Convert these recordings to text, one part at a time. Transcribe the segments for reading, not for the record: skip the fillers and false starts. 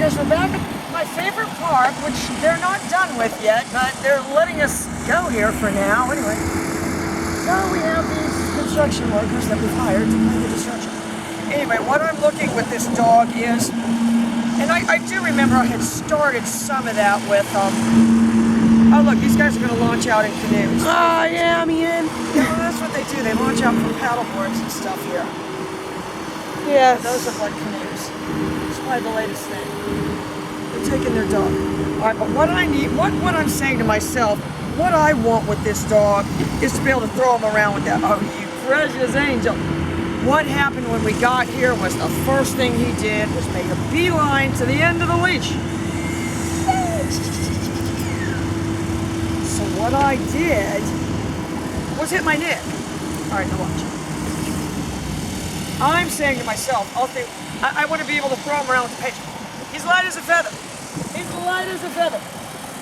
guess we're back at my favorite park, which they're not done with yet, but they're letting us go here for now. Anyway, so we have these construction workers that we've hired to do the construction. Anyway, what I'm looking with this dog is, and I do remember I had started some of that with, oh look, these guys are going to launch out in canoes. Oh yeah, I'm in. Yeah, well, that's what they do. They launch out from paddle boards and stuff here. Yes. Those look like canoes. It's probably the latest thing. They're taking their dog. Alright, but what I need, what I'm saying to myself, what I want with this dog is to be able to throw him around with that. Oh, you precious angel. What happened when we got here was the first thing he did was make a beeline to the end of the leash. So what I did was hit my neck. Alright, now watch. I'm saying to myself, I want to be able to throw him around with the pager. He's light as a feather. He's light as a feather.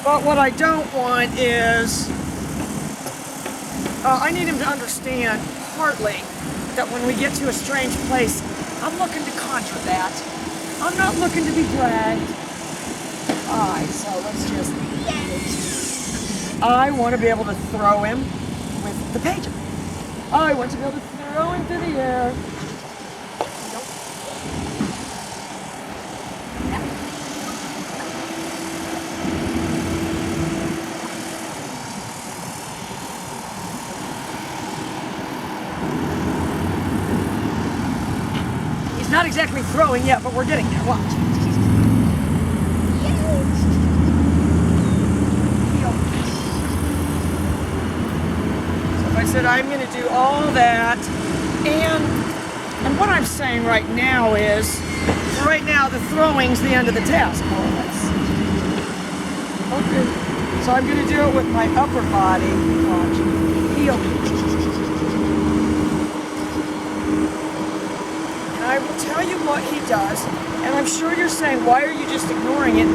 But what I don't want is, I need him to understand, partly, that when we get to a strange place, I'm looking to conjure that. I'm not looking to be dragged. Alright, so let's just... I want to be able to throw him with the pager. I want to be able to throw him through the air. Not exactly throwing yet, but we're getting there. Watch. So if I said I'm going to do all that, and what I'm saying right now is, right now the throwing's the end of the task, more or less. Okay. So I'm going to do it with my upper body. Watch. Heel. I will tell you what he does, and I'm sure you're saying, why are you just ignoring it?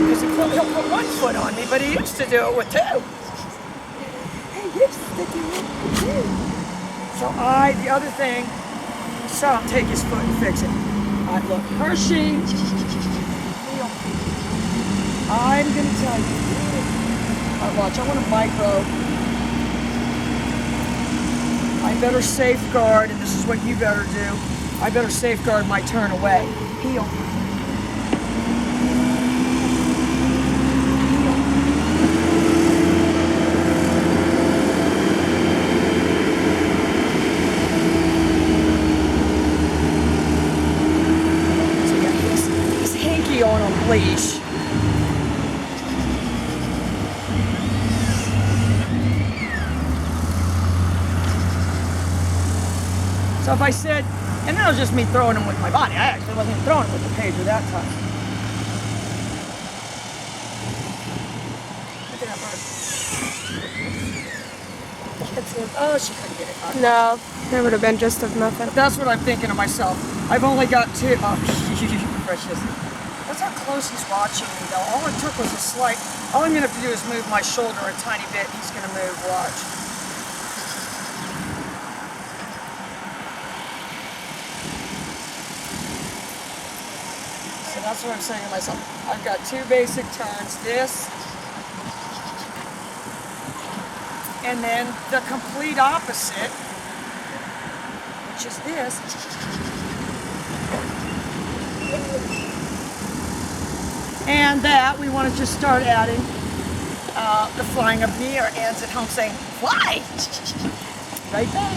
Because he'll put one foot on me, but he used to do it with two. He used to do it with two. So the other thing, I'll take his foot and fix it. Look, Hershey, I'm going to tell you. Watch, I want to micro. I better safeguard, and this is what you better do, I better safeguard my turn away. Heel. So yeah, he's hanky on a leash. So if I said, and that was just me throwing him with my body. I actually wasn't even throwing him with the pager that time. Look at that bird. Oh, she couldn't get it. Right. No, there would have been just of nothing. That's what I'm thinking of myself. I've only got two. Oh, precious. That's how close he's watching me, though. All it took was a slight. All I'm going to have to do is move my shoulder a tiny bit. He's going to move. Watch. That's what I'm saying to myself. I've got two basic turns. This, and then the complete opposite, which is this. And that, we want to just start adding the flying of the air. Anne's at home saying, fly! Right back.